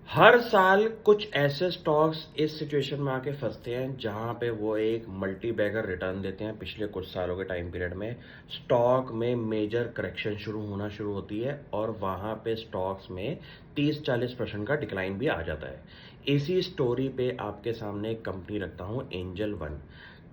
हर साल कुछ ऐसे स्टॉक्स इस सिचुएशन में आके फंसते हैं जहां पे वो एक मल्टी बैगर रिटर्न देते हैं। पिछले कुछ सालों के टाइम पीरियड में स्टॉक में मेजर करेक्शन शुरू होती है और वहां पे स्टॉक्स में 30-40% का डिक्लाइन भी आ जाता है। इसी स्टोरी पे आपके सामने एक कंपनी रखता हूं, एंजल वन।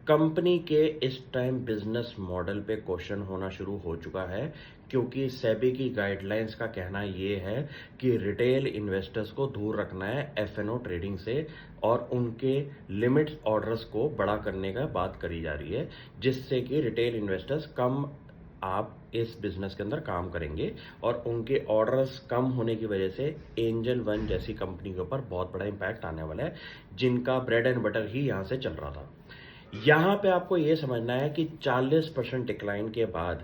कंपनी के इस टाइम बिजनेस मॉडल पे क्वेश्चन होना शुरू हो चुका है, क्योंकि सेबी की गाइडलाइंस का कहना ये है कि रिटेल इन्वेस्टर्स को दूर रखना है एफएनओ ट्रेडिंग से और उनके लिमिट्स ऑर्डर्स को बड़ा करने का बात करी जा रही है, जिससे कि रिटेल इन्वेस्टर्स कम आप इस बिजनेस के अंदर काम करेंगे और उनके ऑर्डर्स कम होने की वजह से एंजल वन जैसी कंपनी के ऊपर बहुत बड़ा इंपैक्ट आने वाला है, जिनका ब्रेड एंड बटर ही यहां से चल रहा था। यहाँ पे आपको ये समझना है कि 40% डिक्लाइन के बाद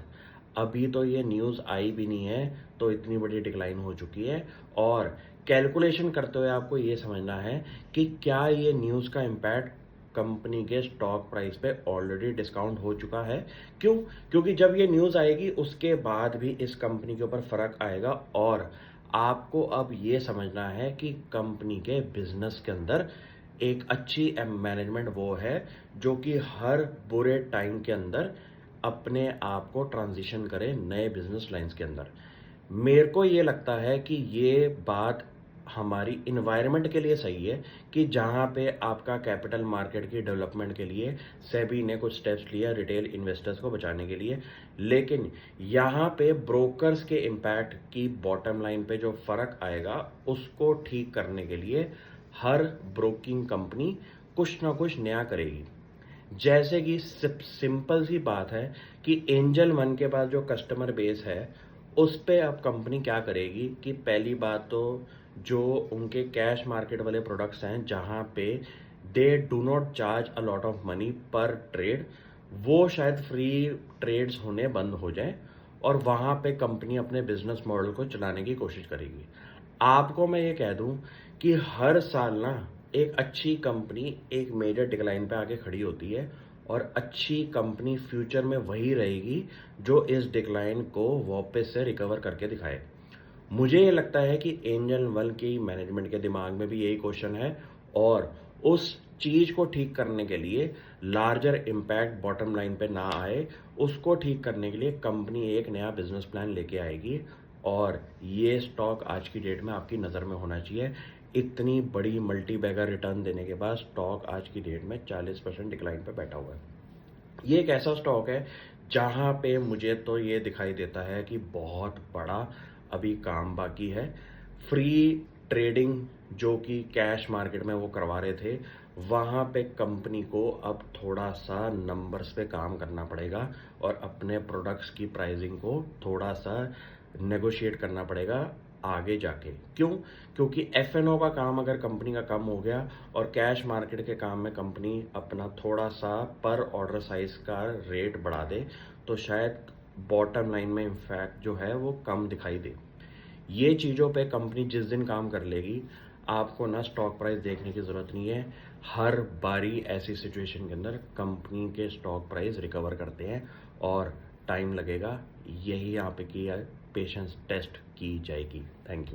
अभी तो ये न्यूज़ आई भी नहीं है, तो इतनी बड़ी डिक्लाइन हो चुकी है। और कैलकुलेशन करते हुए आपको ये समझना है कि क्या ये न्यूज़ का इम्पैक्ट कंपनी के स्टॉक प्राइस पे ऑलरेडी डिस्काउंट हो चुका है। क्यों? क्योंकि जब ये न्यूज़ आएगी उसके बाद भी इस कंपनी के ऊपर फर्क आएगा और आपको अब ये समझना है कि कंपनी के बिजनेस के अंदर एक अच्छी मैनेजमेंट वो है जो कि हर बुरे टाइम के अंदर अपने आप को ट्रांजिशन करे नए बिजनेस लाइंस के अंदर। मेरे को ये लगता है कि ये बात हमारी इन्वायरमेंट के लिए सही है कि जहां पे आपका कैपिटल मार्केट की डेवलपमेंट के लिए सेबी ने कुछ स्टेप्स लिया रिटेल इन्वेस्टर्स को बचाने के लिए, लेकिन यहाँ पे ब्रोकर्स के इम्पैक्ट की बॉटम लाइन पे जो फर्क आएगा उसको ठीक करने के लिए हर ब्रोकिंग कंपनी कुछ ना कुछ नया करेगी। जैसे कि सिंपल सी बात है कि एंजल वन के पास जो कस्टमर बेस है उस पे अब कंपनी क्या करेगी कि पहली बात तो जो उनके कैश मार्केट वाले प्रोडक्ट्स हैं जहां पे they do not charge a lot of money पर ट्रेड, वो शायद फ्री ट्रेड्स होने बंद हो जाएं और वहां पे कंपनी अपने बिजनेस मॉडल को चलाने की कोशिश करेगी। आपको मैं ये कह दूं कि हर साल ना एक अच्छी कंपनी एक मेजर डिक्लाइन पे आके खड़ी होती है और अच्छी कंपनी फ्यूचर में वही रहेगी जो इस डिक्लाइन को वापस से रिकवर करके दिखाए। मुझे ये लगता है कि एंजल वन की मैनेजमेंट के दिमाग में भी यही क्वेश्चन है और उस चीज को ठीक करने के लिए लार्जर इम्पैक्ट बॉटम लाइन पे ना आए, उसको ठीक करने के लिए कंपनी एक नया बिजनेस प्लान लेके आएगी और ये स्टॉक आज की डेट में आपकी नज़र में होना चाहिए। इतनी बड़ी मल्टी बैगर रिटर्न देने के बाद स्टॉक आज की डेट में 40% डिक्लाइन पे बैठा हुआ है। ये एक ऐसा स्टॉक है जहां पे मुझे तो ये दिखाई देता है कि बहुत बड़ा अभी काम बाकी है। फ्री ट्रेडिंग जो कि कैश मार्केट में वो करवा रहे थे, वहां पे कंपनी को अब थोड़ा सा नंबर्स पे काम करना पड़ेगा और अपने प्रोडक्ट्स की प्राइसिंग को थोड़ा सा नेगोशिएट करना पड़ेगा आगे जाके। क्यों? क्योंकि एफएनओ का काम अगर कंपनी का कम हो गया और कैश मार्केट के काम में कंपनी अपना थोड़ा सा पर ऑर्डर साइज का रेट बढ़ा दे तो शायद बॉटम लाइन में इम्पैक्ट जो है वो कम दिखाई दे। ये चीज़ों पे कंपनी जिस दिन काम कर लेगी, आपको ना स्टॉक प्राइस देखने की ज़रूरत नहीं है। हर बारी ऐसी सिचुएशन के अंदर कंपनी के स्टॉक प्राइस रिकवर करते हैं और टाइम लगेगा। यही यहाँ पे की पेशेंस टेस्ट की जाएगी। Thank you.